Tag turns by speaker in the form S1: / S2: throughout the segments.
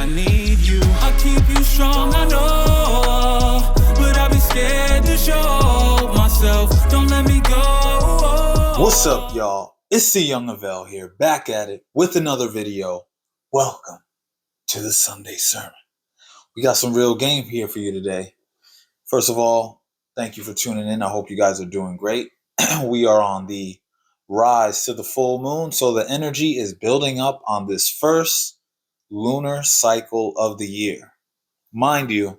S1: I need you. I'll keep you strong, I know, but I'll be scared to show myself. Don't let me go.
S2: What's up, y'all? It's the Young Avell here, back at it with another video. Welcome to the Sunday Sermon. We got some real game here for you today. First of all, thank you for tuning in. I hope you guys are doing great. We are on the rise to the full moon, so the energy is building up on this first lunar cycle of the year. Mind you,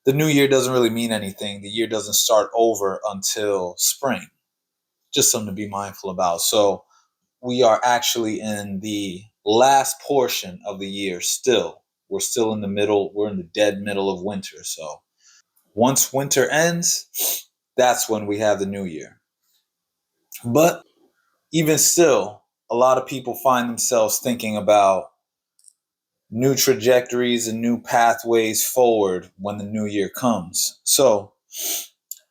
S2: the new year doesn't really mean anything. The year doesn't start over until spring. Just something to be mindful about. So we are actually in the last portion of the year still. We're still in the middle. We're in the dead middle of winter. So once winter ends, that's when we have the new year. But even still, a lot of people find themselves thinking about new trajectories and new pathways forward when the new year comes. So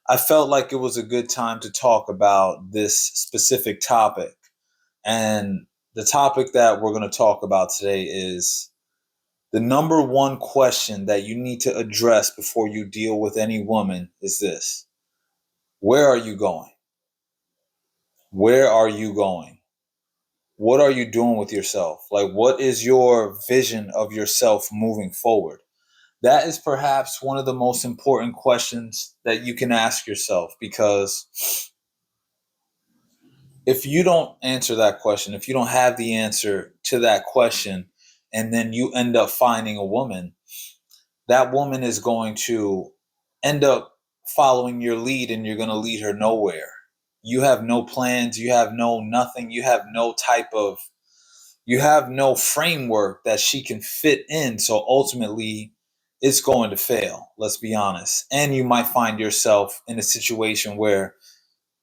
S2: I felt like it was a good time to talk about this specific topic. And the topic that we're going to talk about today is the number one question that you need to address before you deal with any woman is this: where are you going? Where are you going? What are you doing with yourself? Like, what is your vision of yourself moving forward? That is perhaps one of the most important questions that you can ask yourself, because if you don't answer that question, if you don't have the answer to that question, and then you end up finding a woman, that woman is going to end up following your lead, and you're going to lead her nowhere. You have no plans, you have no nothing, you have no framework that she can fit in. So ultimately, it's going to fail. Let's be honest. And you might find yourself in a situation where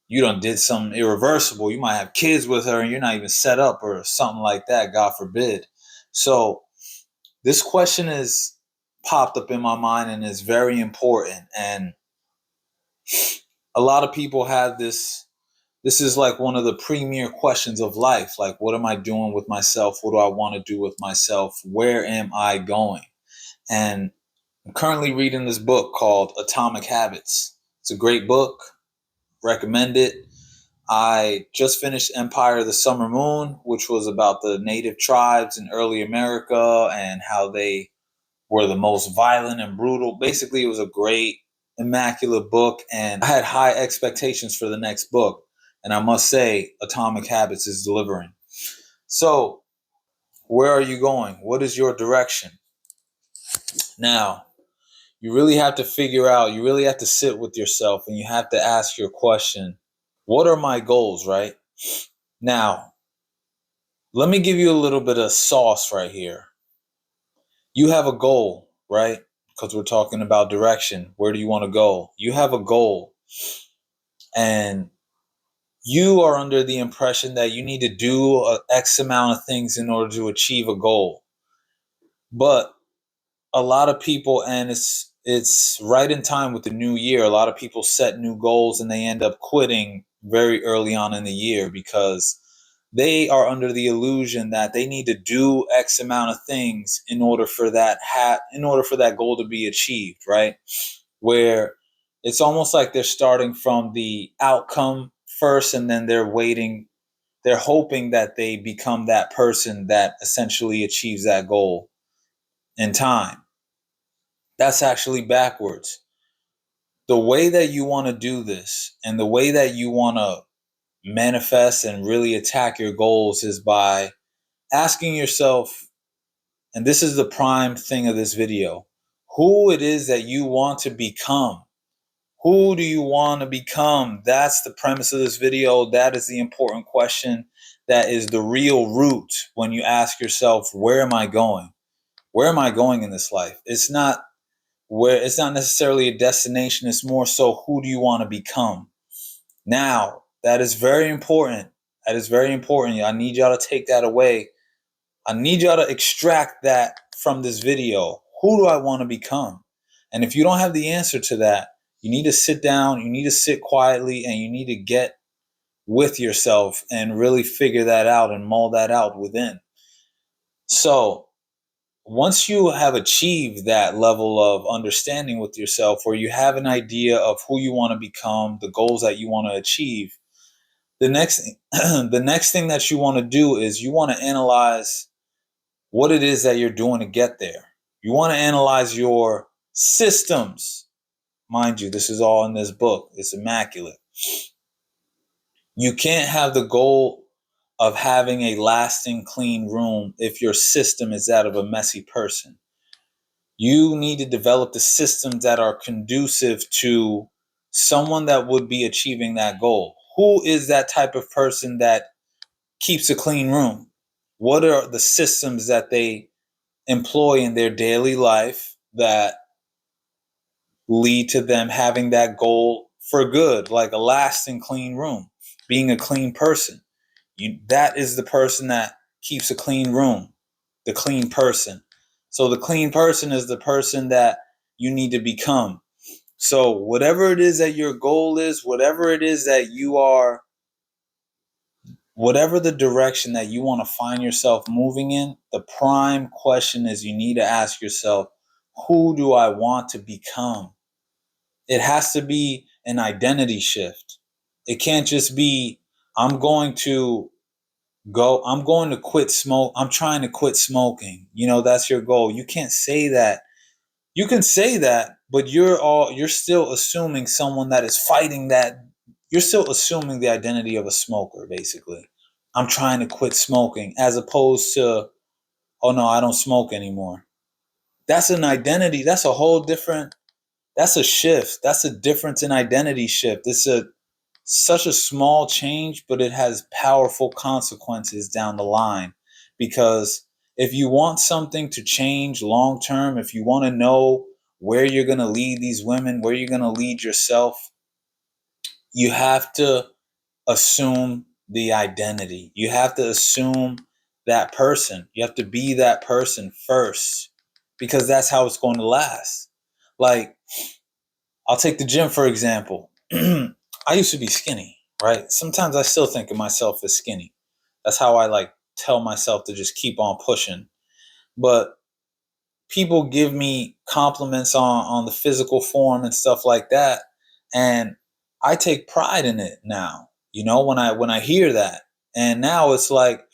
S2: you done did something irreversible. You might have kids with her and you're not even set up or something like that, God forbid. So this question has popped up in my mind and is very important. And a lot of people have this. This is like one of the premier questions of life. Like, what am I doing with myself? What do I want to do with myself? Where am I going? And I'm currently reading this book called Atomic Habits. It's a great book. Recommend it. I just finished Empire of the Summer Moon, which was about the native tribes in early America and how they were the most violent and brutal. Basically, it was a great, immaculate book, and I had high expectations for the next book. And I must say, Atomic Habits is delivering. So, where are you going? What is your direction? Now, you really have to figure out, you really have to sit with yourself, and you have to ask your question: what are my goals, right? Now, let me give you a little bit of sauce right here. You have a goal, right? Because we're talking about direction. Where do you want to go? You have a goal, and you are under the impression that you need to do a X amount of things in order to achieve a goal. But a lot of people, and it's right in time with the new year, a lot of people set new goals and they end up quitting very early on in the year because they are under the illusion that they need to do X amount of things in order for that goal to be achieved, right? Where it's almost like they're starting from the outcome first, and then they're hoping that they become that person that essentially achieves that goal in time. That's actually backwards. The way that you want to do this and the way that you want to manifest and really attack your goals is by asking yourself, and this is the prime thing of this video, who it is that you want to become. Who do you want to become? That's the premise of this video. That is the important question. That is the real root when you ask yourself, where am I going? Where am I going in this life? It's not necessarily a destination. It's more so, who do you want to become? Now, that is very important. That is very important. I need y'all to take that away. I need y'all to extract that from this video. Who do I want to become? And if you don't have the answer to that, you need to sit down, you need to sit quietly, and you need to get with yourself and really figure that out and mull that out within. So once you have achieved that level of understanding with yourself, or you have an idea of who you want to become, the goals that you want to achieve, the next the next thing that you want to do is you want to analyze what it is that you're doing to get there. You want to analyze your systems. Mind you, this is all in this book. It's immaculate. You can't have the goal of having a lasting clean room if your system is that of a messy person. You need to develop the systems that are conducive to someone that would be achieving that goal. Who is that type of person that keeps a clean room? What are the systems that they employ in their daily life that lead to them having that goal for good, like a lasting clean room, being a clean person? That is the person that keeps a clean room, the clean person. So the clean person is the person that you need to become. So whatever it is that your goal is, whatever it is that you are, whatever the direction that you want to find yourself moving in, the prime question is you need to ask yourself, who do I want to become? It has to be an identity shift. It can't just be, I'm going to quit smoke. I'm trying to quit smoking. That's your goal. You can't say that. You can say that, but you're still assuming someone that is fighting that. You're still assuming the identity of a smoker, basically. I'm trying to quit smoking, as opposed to, oh no, I don't smoke anymore. That's an identity. That's a whole different, that's a shift. That's a difference in identity shift. It's such a small change, but it has powerful consequences down the line. Because if you want something to change long term, if you want to know where you're going to lead these women, where you're going to lead yourself, you have to assume the identity. You have to assume that person. You have to be that person first, because that's how it's going to last. Like, I'll take the gym, for example. I used to be skinny, right? Sometimes I still think of myself as skinny. That's how I tell myself to just keep on pushing. But people give me compliments on the physical form and stuff like that, and I take pride in it now. When I hear that, and now it's like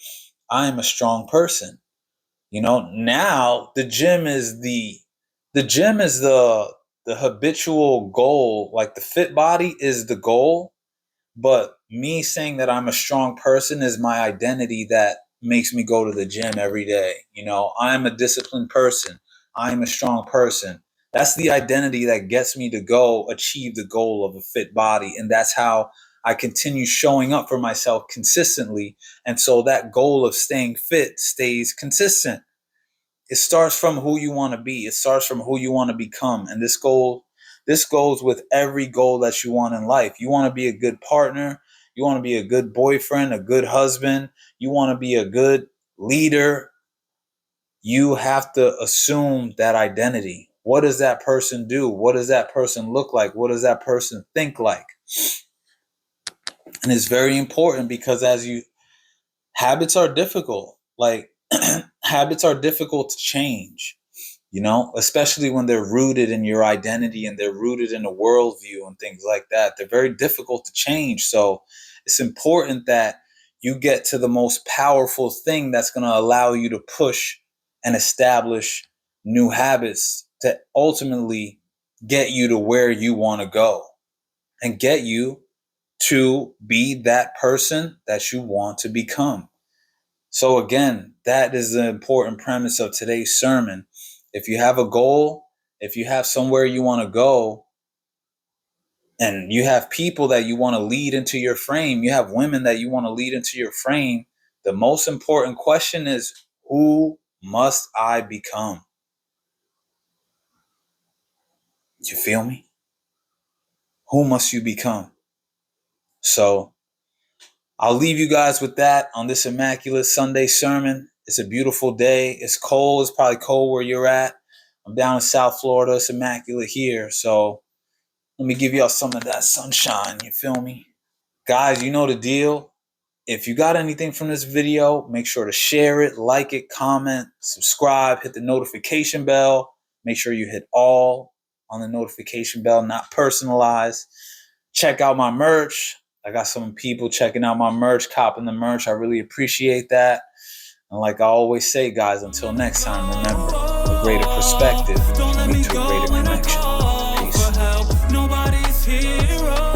S2: I am a strong person. Now the gym is the habitual goal. Like, the fit body is the goal, but me saying that I'm a strong person is my identity that makes me go to the gym every day. I'm a disciplined person. I'm a strong person. That's the identity that gets me to go achieve the goal of a fit body. And that's how I continue showing up for myself consistently. And so that goal of staying fit stays consistent. It starts from who you want to be. It starts from who you want to become. And this goes with every goal that you want in life. You want to be a good partner. You want to be a good boyfriend, a good husband. You want to be a good leader. You have to assume that identity. What does that person do? What does that person look like? What does that person think like? And it's very important, because habits are difficult. Like, habits are difficult to change, especially when they're rooted in your identity and they're rooted in a worldview and things like that. They're very difficult to change. So it's important that you get to the most powerful thing that's going to allow you to push and establish new habits to ultimately get you to where you want to go and get you to be that person that you want to become. So again, that is the important premise of today's sermon. If you have a goal, if you have somewhere you want to go, and you have people that you want to lead into your frame, you have women that you want to lead into your frame, the most important question is, who must I become? You feel me? Who must you become? So I'll leave you guys with that on this Immaculate Sunday sermon. It's a beautiful day. It's cold. It's probably cold where you're at. I'm down in South Florida. It's immaculate here. So let me give y'all some of that sunshine. You feel me? Guys, you know the deal. If you got anything from this video, make sure to share it, like it, comment, subscribe, hit the notification bell. Make sure you hit all on the notification bell, not personalized. Check out my merch. I got some people checking out my merch, copping the merch. I really appreciate that. And like I always say, guys, until next time, remember, a greater perspective can lead to a greater connection. Peace.
S1: Nobody's hero.